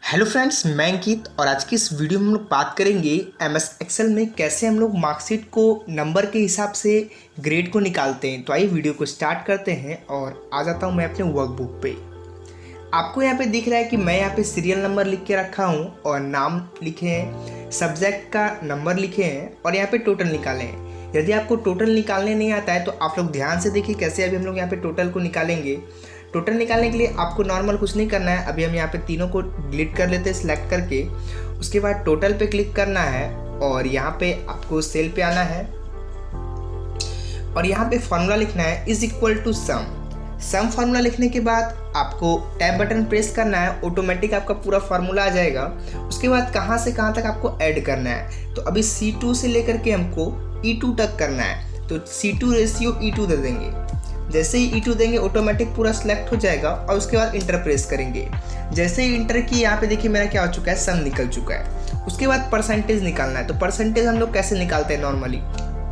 Hello friends, मैं अंकित और आज की इस वीडियो में हम लोग बात करेंगे एमएस एक्सेल में कैसे हम लोग मार्कशीट को नंबर के हिसाब से ग्रेड को निकालते हैं। तो आइए वीडियो को स्टार्ट करते हैं और आ जाता हूं मैं अपने वर्कबुक पे। आपको यहाँ पे दिख रहा है कि मैं यहाँ पे सीरियल नंबर लिख के रखा हूँ और नाम लिखे हैं, सब्जेक्ट का नंबर लिखे हैं और यहाँ पे टोटल निकाले हैं। यदि आपको टोटल निकालने नहीं आता है तो आप लोग ध्यान से देखिए कैसे अभी हम लोग यहाँ पे टोटल को निकालेंगे। टोटल निकालने के लिए आपको नॉर्मल कुछ नहीं करना है। अभी हम यहाँ पे तीनों को डिलीट कर लेते हैं सिलेक्ट करके। उसके बाद टोटल पे क्लिक करना है और यहाँ पे आपको सेल पे आना है और यहाँ पे फॉर्मूला लिखना है is equal to sum formula लिखने के बाद आपको टैब बटन प्रेस करना है, ऑटोमेटिक आपका पूरा फार्मूला आ जाएगा। उसके बाद कहाँ से कहाँ तक आपको ऐड करना है, तो अभी C2 से लेकर के हमको E2 तक करना है। तो C2 रेशियो E2 दे देंगे। जैसे ही E2 देंगे ऑटोमेटिक पूरा सिलेक्ट हो जाएगा और उसके बाद इंटर प्रेस करेंगे। जैसे ही इंटर की यहाँ पे देखिए मेरा क्या हो चुका है, सम निकल चुका है। उसके बाद परसेंटेज निकालना है। तो परसेंटेज हम लोग कैसे निकालते हैं, नॉर्मली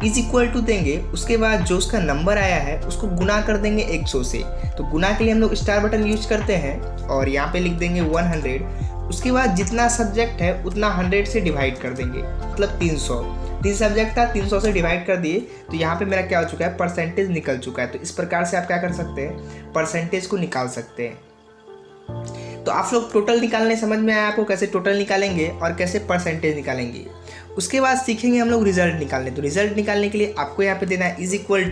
इज इक्वल टू देंगे, उसके बाद जो उसका नंबर आया है उसको गुना कर देंगे 100 से। तो गुना के लिए हम लोग स्टार बटन यूज करते हैं और यहाँ पे लिख देंगे 100। उसके बाद जितना सब्जेक्ट है उतना 100 से डिवाइड कर देंगे, मतलब 300। 3 सब्जेक्ट था, 300 से डिवाइड कर दिए। तो यहाँ पे मेरा क्या हो चुका है, परसेंटेज निकल चुका है। तो इस प्रकार से आप क्या कर सकते हैं, परसेंटेज को निकाल सकते हैं। तो आप लोग टोटल निकालने समझ में आया आपको कैसे टोटल निकालेंगे और कैसे परसेंटेज निकालेंगे। उसके बाद सीखेंगे हम लोग रिजल्ट निकालने। तो रिजल्ट निकालने के लिए आपको यहाँ पे देना है इज इक्वल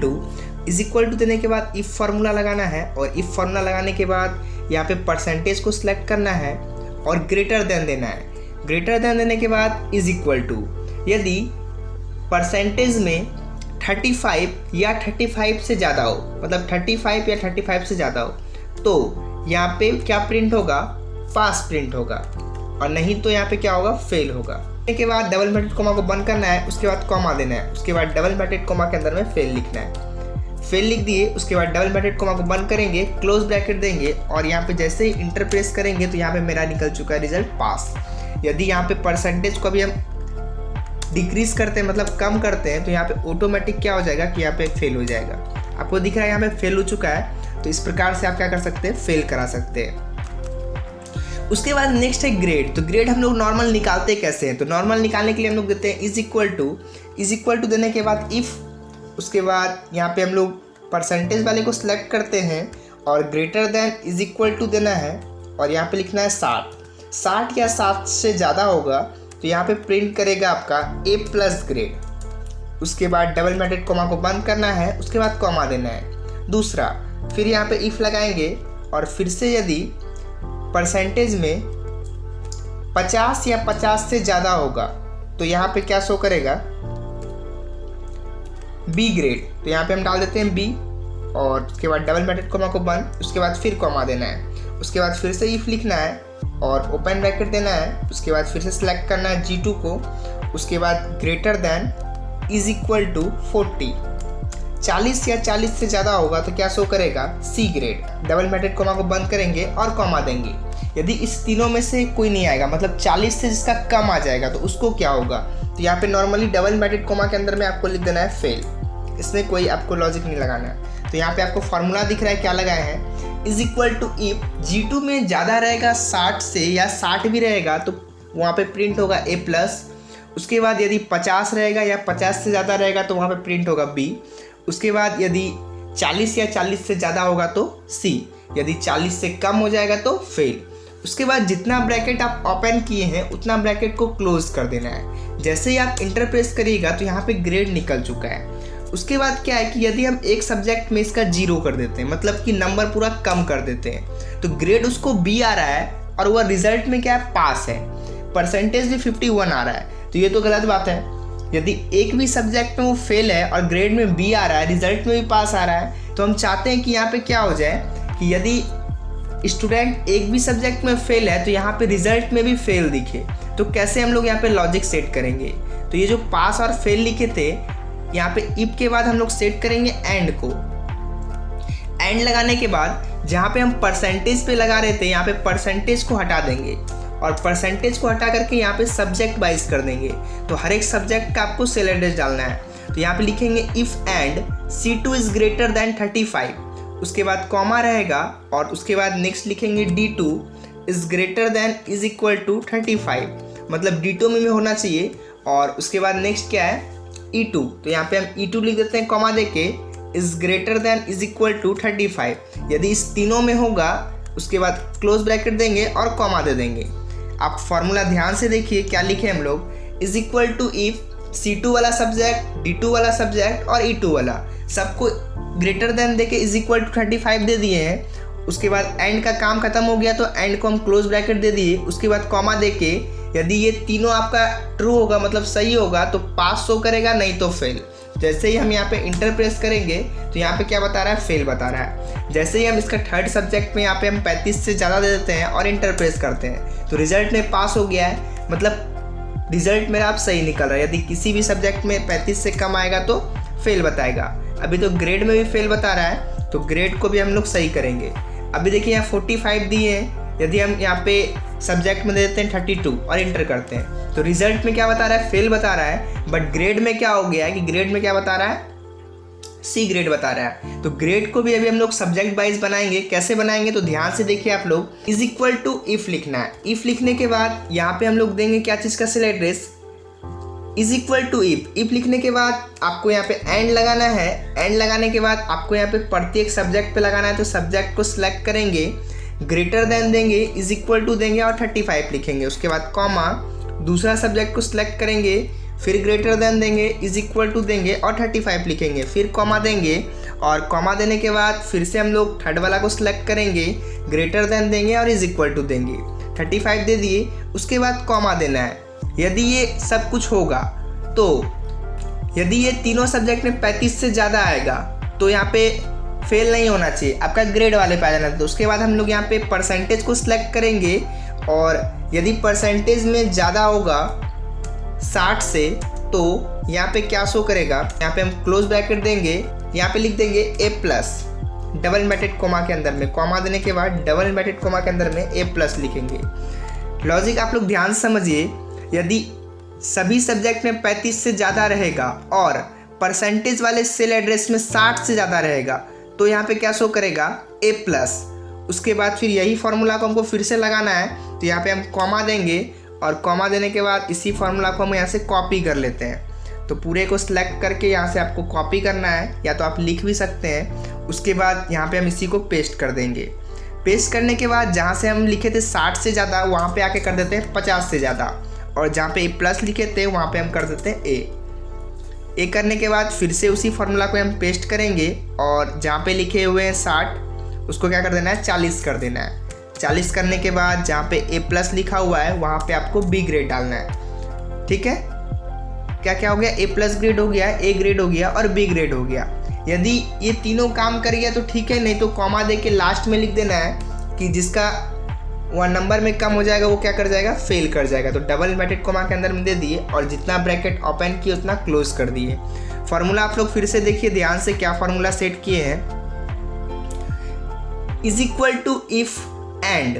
टू देने के बाद इफ फार्मूला लगाना है और इफ फार्मूला लगाने के बाद यहाँ पे परसेंटेज को सिलेक्ट करना है और ग्रेटर देन देना है। ग्रेटर देन देने के बाद इज इक्वल टू, यदि परसेंटेज में 35 या 35 से ज़्यादा हो, मतलब 35 या 35 से ज़्यादा हो, तो यहाँ पे क्या प्रिंट होगा, पास प्रिंट होगा, और नहीं तो यहाँ पे क्या होगा, फेल होगा। के बाद डबल ब्रैकेट कोमा को बंद करना है, उसके बाद कॉमा देना है, उसके बाद डबल ब्रैकेट कोमा के अंदर में फेल लिखना है। फेल लिख दिए, उसके बाद डबल ब्रैकेट कोमा को बंद करेंगे, क्लोज ब्रैकेट देंगे और यहाँ पे जैसे ही इंटर प्रेस करेंगे तो यहाँ पे मेरा निकल चुका है रिजल्ट पास। यदि यहाँ पे परसेंटेज को भी हम डिक्रीज करते हैं, मतलब कम करते हैं, तो यहाँ पे ऑटोमेटिक क्या हो जाएगा कि यहाँ पे फेल हो जाएगा। आपको दिख रहा है यहाँ पे फेल हो चुका है। तो इस प्रकार से आप क्या कर सकते हैं, फेल करा सकते हैं। उसके बाद नेक्स्ट है ग्रेड। तो ग्रेड हम लोग नॉर्मल निकालते कैसे हैं, तो नॉर्मल निकालने के लिए हम लोग देते हैं इज इक्वल टू देने के बाद इफ, उसके बाद यहाँ पे हम लोग परसेंटेज वाले को सिलेक्ट करते हैं और greater than is equal to देना है और यहाँ पे लिखना है 60 या 60 से ज़्यादा होगा तो यहाँ पे प्रिंट करेगा आपका A+ ग्रेड। उसके बाद डबल ब्रैकेट कोमा को बंद करना है, उसके बाद कॉमा देना है दूसरा, फिर यहाँ पे इफ लगाएंगे और फिर से यदि परसेंटेज में 50 या 50 से ज़्यादा होगा तो यहाँ पे क्या शो करेगा, B ग्रेड। तो यहाँ पे हम डाल देते हैं B और उसके बाद डबल ब्रैकेट कोमा को बंद, उसके बाद फिर कॉमा देना है, उसके बाद फिर से इफ लिखना है और ओपन ब्रैकेट देना है, उसके बाद फिर से सिलेक्ट करना है G2 को, उसके बाद greater than is equal to 40। 40 या 40 से ज़्यादा होगा तो क्या शो करेगा, C grade. Double bracket comma को बंद करेंगे और कॉमा देंगे। यदि इस तीनों में से कोई नहीं आएगा, मतलब 40 से जिसका कम आ जाएगा, तो उसको क्या होगा, तो यहाँ पे नॉर्मली डबल ब्रैकेट कोमा के अंदर में आपको लिख देना है फेल। इसमें कोई आपको लॉजिक नहीं लगाना है। तो यहाँ पे आपको फार्मूला दिख रहा है, क्या लगाया है, is equal to if G2 में ज़्यादा रहेगा 60 से या 60 भी रहेगा तो वहाँ पे प्रिंट होगा A+। उसके बाद यदि 50 रहेगा या 50 से ज़्यादा रहेगा तो वहाँ पे प्रिंट होगा B। उसके बाद यदि 40 या 40 से ज़्यादा होगा तो C, यदि 40 से कम हो जाएगा तो फेल। उसके बाद जितना ब्रैकेट आप ओपन किए हैं उतना ब्रैकेट को क्लोज कर देना है। जैसे ही आप इंटर प्रेस करिएगा तो यहाँ पे ग्रेड निकल चुका है। उसके बाद क्या है कि यदि हम एक सब्जेक्ट में इसका 0 कर देते हैं, मतलब कि नंबर पूरा कम कर देते हैं, तो ग्रेड उसको B आ रहा है और वह रिजल्ट में क्या है, पास है। परसेंटेज भी 51 आ रहा है, तो ये तो गलत बात है। यदि एक भी सब्जेक्ट में वो फेल है और ग्रेड में B आ रहा है, रिजल्ट में भी पास आ रहा है, तो हम चाहते हैं कि यहाँ पे क्या हो जाए कि यदि स्टूडेंट एक भी सब्जेक्ट में फेल है तो यहाँ पे रिजल्ट में भी फेल दिखे। तो कैसे हम लोग यहाँ पे लॉजिक सेट करेंगे, तो ये जो पास और फेल लिखे थे, यहाँ पे इफ के बाद हम लोग सेट करेंगे एंड को। एंड लगाने के बाद जहाँ पे हम परसेंटेज पे लगा रहे थे, यहाँ पे परसेंटेज को हटा देंगे और परसेंटेज को हटा करके यहाँ पे सब्जेक्ट वाइज कर देंगे। तो हर एक सब्जेक्ट का आपको सेल एड्रेस डालना है। तो यहाँ पे लिखेंगे if and C2 is greater then 35, उसके बाद कॉमा रहेगा और उसके बाद नेक्स्ट लिखेंगे D2। Is greater than is equal to 35, मतलब D2 में होना चाहिए। और उसके बाद नेक्स्ट क्या है E2, तो यहाँ पे हम E2 लिख देते हैं कॉमा देके, is greater than is equal to 35। यदि इस तीनों में होगा उसके बाद क्लोज ब्रैकेट देंगे और कॉमा दे देंगे। आप फॉर्मूला ध्यान से देखिए क्या लिखे हम लोग, is equal to if C2 वाला सब्जेक्ट, D2 वाला सब्जेक्ट और E2 वाला सबको ग्रेटर देन देके इज इक्वल टू 35 दे दिए हैं। उसके बाद एंड का काम खत्म हो गया तो एंड को हम क्लोज ब्रैकेट दे दिए। उसके बाद कॉमा देके यदि ये तीनों आपका ट्रू होगा मतलब सही होगा तो पास शो करेगा, नहीं तो फेल। जैसे ही हम यहाँ पे इंटर प्रेस करेंगे तो यहाँ पे क्या बता रहा है, फेल बता रहा है। जैसे ही हम इसका थर्ड सब्जेक्ट में यहाँ पे हम 35 से ज़्यादा दे देते हैं और इंटर प्रेस करते हैं तो रिजल्ट में पास हो गया है, मतलब रिजल्ट मेरा आप सही निकल रहा है। यदि किसी भी सब्जेक्ट में 35 से कम आएगा तो फेल बताएगा। अभी तो ग्रेड में भी फेल बता रहा है तो ग्रेड को भी हम लोग सही करेंगे। अभी देखिए यहाँ 45 दिए हैं, यदि हम यहाँ पे सब्जेक्ट में दे देते हैं 32 और इंटर करते हैं तो रिजल्ट में क्या बता रहा है, फेल बता रहा है। बट ग्रेड में क्या हो गया है कि ग्रेड में क्या बता रहा है, सी ग्रेड बता रहा है। तो ग्रेड को भी अभी हम लोग सब्जेक्ट वाइज बनाएंगे। कैसे बनाएंगे तो ध्यान से देखिए आप लोग, इज इक्वल टू इफ लिखना है। इफ लिखने के बाद यहाँ पे हम लोग देंगे क्या चीज़ का cell address, is equal to if. If लिखने के बाद आपको यहाँ पे एंड लगाना है। एंड लगाने के बाद आपको यहाँ पे प्रत्येक सब्जेक्ट पे लगाना है, तो सब्जेक्ट को सिलेक्ट करेंगे, ग्रेटर देन देंगे, इज इक्वल टू देंगे और 35 लिखेंगे। उसके बाद कॉमा, दूसरा सब्जेक्ट को सिलेक्ट करेंगे, फिर ग्रेटर देन देंगे, इज इक्वल टू देंगे और 35 लिखेंगे, फिर कॉमा देंगे। और कॉमा देने के बाद फिर से हम लोग थर्ड वाला को सिलेक्ट करेंगे, ग्रेटर देन देंगे और इज इक्वल टू देंगे, 35 दे दिए। उसके बाद कॉमा देना है। यदि ये सब कुछ होगा तो यदि ये तीनों सब्जेक्ट में 35 से ज़्यादा आएगा तो यहाँ पे फेल नहीं होना चाहिए, आपका ग्रेड वाले पे आ जाना। तो उसके बाद हम लोग यहाँ पे परसेंटेज को सिलेक्ट करेंगे और यदि परसेंटेज में ज़्यादा होगा 60 से तो यहाँ पे क्या शो करेगा, यहाँ पे हम क्लोज ब्रैकेट देंगे, यहाँ पे लिख देंगे A+, डबल इन्वर्टेड कोमा के अंदर में, कॉमा देने के बाद डबल इन्वर्टेड कोमा के अंदर में A+ लिखेंगे। लॉजिक आप लोग ध्यान से समझिए, यदि सभी सब्जेक्ट में 35 से ज़्यादा रहेगा और परसेंटेज वाले सेल एड्रेस में 60 से ज़्यादा रहेगा तो यहाँ पे क्या शो करेगा, A+। उसके बाद फिर यही फार्मूला को हमको फिर से लगाना है, तो यहाँ पे हम कॉमा देंगे और कॉमा देने के बाद इसी फार्मूला को हम यहाँ से कॉपी कर लेते हैं। तो पूरे को सिलेक्ट करके यहाँ से आपको कॉपी करना है, या तो आप लिख भी सकते हैं। उसके बाद यहाँ पे हम इसी को पेस्ट कर देंगे। पेस्ट करने के बाद जहाँ से हम लिखे थे 60 से ज़्यादा वहाँ पे आके कर देते हैं 50 से ज़्यादा, और जहाँ पे A+ लिखे थे वहाँ पे हम कर देते हैं A करने के बाद फिर से उसी फार्मूला को हम पेस्ट करेंगे और जहाँ पे लिखे हुए हैं 60 उसको क्या कर देना है, 40 कर देना है। 40 करने के बाद जहाँ पे A+ लिखा हुआ है वहाँ पे आपको B ग्रेड डालना है। ठीक है, क्या क्या हो गया, A+ ग्रेड हो गया, A ग्रेड हो गया और B ग्रेड हो गया। यदि ये तीनों काम कर गया तो ठीक है, नहीं तो कॉमा दे के लास्ट में लिख देना है कि जिसका 1 नंबर में कम हो जाएगा वो क्या कर जाएगा, फेल कर जाएगा। तो डबल इन्वर्टेड कोमा के अंदर में दे दिए और जितना ब्रैकेट ओपन किए उतना क्लोज कर दिए। फार्मूला आप लोग फिर से देखिए ध्यान से, क्या फार्मूला सेट किए हैं, is equal to if and,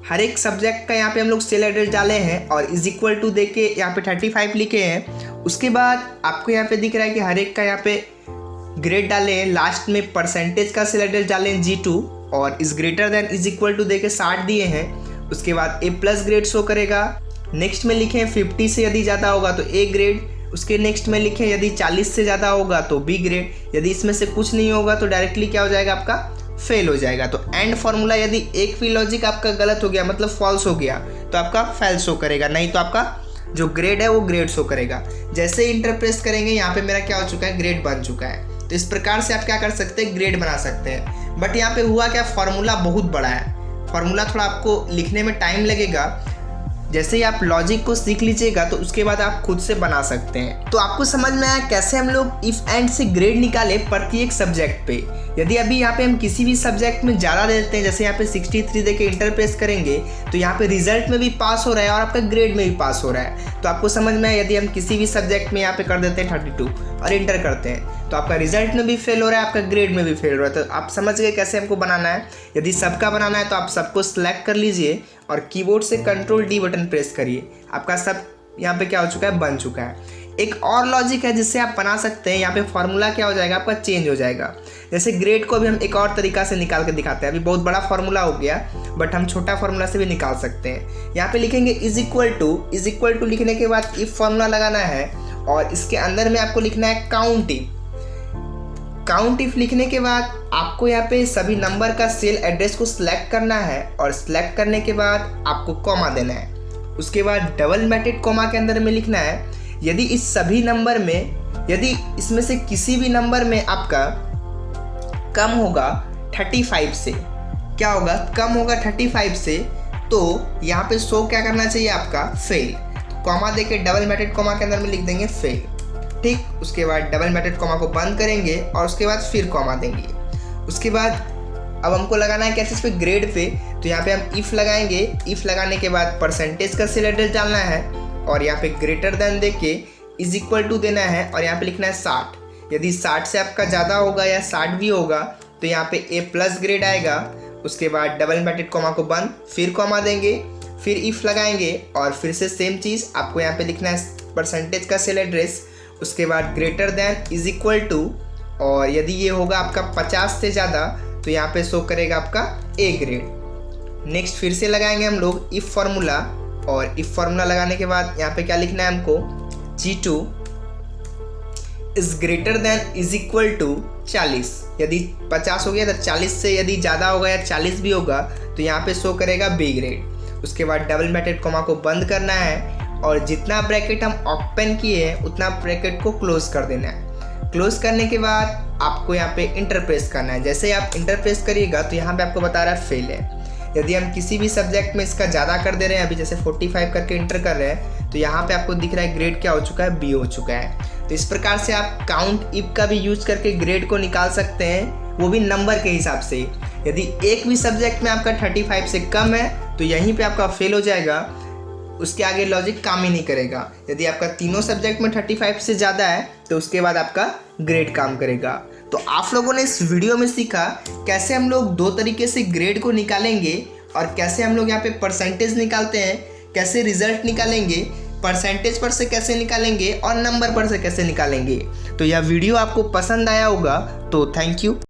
हर एक सब्जेक्ट का यहाँ पे हम लोग सेल एड्रेस डाले हैं और इज इक्वल टू दे के यहाँ पे 35 लिखे हैं। उसके बाद आपको यहाँ पे दिख रहा है कि हर एक का यहाँ पे ग्रेड डाले हैं, लास्ट में परसेंटेज का सेल एड्रेस डाले हैं G2 और is greater than is equal to दे के 60 दिए हैं। उसके बाद A+ ग्रेड शो करेगा। नेक्स्ट में लिखें 50 से यदि ज़्यादा होगा तो A ग्रेड, उसके नेक्स्ट में लिखें यदि 40 से ज़्यादा होगा तो B ग्रेड। यदि इसमें से कुछ नहीं होगा तो डायरेक्टली क्या हो जाएगा, आपका फेल हो जाएगा। तो एंड फार्मूला यदि एक भी लॉजिक आपका गलत हो गया मतलब फॉल्स हो गया तो आपका फेल शो करेगा, नहीं तो आपका जो ग्रेड है वो ग्रेड शो करेगा। जैसे ही इंटर प्रेस करेंगे यहाँ पे मेरा क्या हो चुका है, ग्रेड बन चुका है। तो इस प्रकार से आप क्या कर सकते हैं, ग्रेड बना सकते हैं। बट यहाँ पे हुआ क्या, फार्मूला बहुत बड़ा है, फार्मूला थोड़ा आपको लिखने में टाइम लगेगा। जैसे ही आप लॉजिक को सीख लीजिएगा तो उसके बाद आप खुद से बना सकते हैं। तो आपको समझ में आया कैसे हम लोग इफ एंड से ग्रेड निकाले प्रत्येक सब्जेक्ट पे। यदि अभी यहाँ पे हम किसी भी सब्जेक्ट में ज़्यादा दे देते हैं, जैसे यहाँ पे 63 देके इंटर प्रेस करेंगे तो यहाँ पे रिजल्ट में भी पास हो रहा है और आपका ग्रेड में भी पास हो रहा है। तो आपको समझ में आया, यदि हम किसी भी सब्जेक्ट में यहाँ पे कर देते हैं 32 और इंटर करते हैं तो आपका रिजल्ट में भी फेल हो रहा है, आपका ग्रेड में भी फेल हो रहा है। तो आप समझ गए कैसे हमको बनाना है। यदि सबका बनाना है तो आप सबको सिलेक्ट कर लीजिए और कीबोर्ड से Ctrl D बटन प्रेस करिए, आपका सब यहाँ पे क्या हो चुका है, बन चुका है। एक और लॉजिक है जिससे आप बना सकते हैं। यहाँ पे फॉर्मूला क्या हो जाएगा आपका, चेंज हो जाएगा। जैसे ग्रेड को भी हम एक और तरीका से निकाल के दिखाते हैं। अभी बहुत बड़ा फॉर्मूला हो गया, बट हम छोटा फॉर्मूला से भी निकाल सकते हैं। यहाँ पे लिखेंगे इज इक्वल टू लिखने के बाद इफ फॉर्मूला लगाना है और इसके अंदर में आपको लिखना है काउंट इफ लिखने के बाद आपको यहाँ पे सभी नंबर का सेल एड्रेस को सिलेक्ट करना है और सिलेक्ट करने के बाद आपको कॉमा देना है। उसके बाद डबल इन्वर्टेड कॉमा के अंदर में लिखना है यदि इस सभी नंबर में, यदि इसमें से किसी भी नंबर में आपका कम होगा 35 से, क्या होगा, कम होगा 35 से, तो यहाँ पे शो क्या करना चाहिए आपका, फेल। कॉमा देके डबल इन्वर्टेड कॉमा के अंदर में लिख देंगे फेल, ठीक। उसके बाद डबल इन्वर्टेड कॉमा को बंद करेंगे और उसके बाद फिर कॉमा देंगे। उसके बाद अब हमको लगाना है कैसे, इस पे ग्रेड पे, तो यहाँ पे हम इफ़ लगाएंगे। इफ़ लगाने के बाद परसेंटेज का सेल एड्रेस डालना है और यहाँ पे ग्रेटर देन दे के इज इक्वल टू देना है और यहाँ पे लिखना है 60। यदि 60 से आपका ज़्यादा होगा या 60 भी होगा तो यहाँ पे ए प्लस ग्रेड आएगा। उसके बाद डबल इन्वर्टेड कॉमा को बंद, फिर कॉमा देंगे, फिर इफ़ लगाएंगे और फिर से सेम चीज़ आपको यहाँ पे लिखना है परसेंटेज का सेल एड्रेस। उसके बाद greater than is equal to, और यदि ये होगा आपका 50 से ज़्यादा तो यहाँ पे शो करेगा आपका ए ग्रेड। नेक्स्ट फिर से लगाएंगे हम लोग इफ़ फार्मूला, और इफ़ फार्मूला लगाने के बाद यहाँ पे क्या लिखना है हमको, G2 is greater than is equal to 40। यदि 50 हो गया तो 40 से यदि ज़्यादा होगा या 40 भी होगा तो यहाँ पे शो करेगा बी ग्रेड। उसके बाद डबल इन्वर्टेड कॉमा को बंद करना है और जितना ब्रैकेट हम ओपन किए हैं उतना ब्रैकेट को क्लोज कर देना है। क्लोज करने के बाद आपको यहाँ पे इंटर प्रेस करना है। जैसे ही आप इंटर प्रेस करिएगा तो यहाँ पे आपको बता रहा है फेल है। यदि हम किसी भी सब्जेक्ट में इसका ज़्यादा कर दे रहे हैं, अभी जैसे 45 करके इंटर कर रहे हैं, तो यहाँ पे आपको दिख रहा है ग्रेड क्या हो चुका है, बी हो चुका है। तो इस प्रकार से आप काउंट इफ का भी यूज करके ग्रेड को निकाल सकते हैं, वो भी नंबर के हिसाब से। यदि एक भी सब्जेक्ट में आपका 35 से कम है तो यहीं पर आपका फेल हो जाएगा, उसके आगे लॉजिक काम ही नहीं करेगा। यदि आपका तीनों सब्जेक्ट में 35 से ज़्यादा है तो उसके बाद आपका ग्रेड काम करेगा। तो आप लोगों ने इस वीडियो में सीखा कैसे हम लोग दो तरीके से ग्रेड को निकालेंगे और कैसे हम लोग यहाँ पे परसेंटेज निकालते हैं, कैसे रिजल्ट निकालेंगे, परसेंटेज पर से कैसे निकालेंगे और नंबर पर से कैसे निकालेंगे। तो यह वीडियो आपको पसंद आया होगा, तो थैंक यू।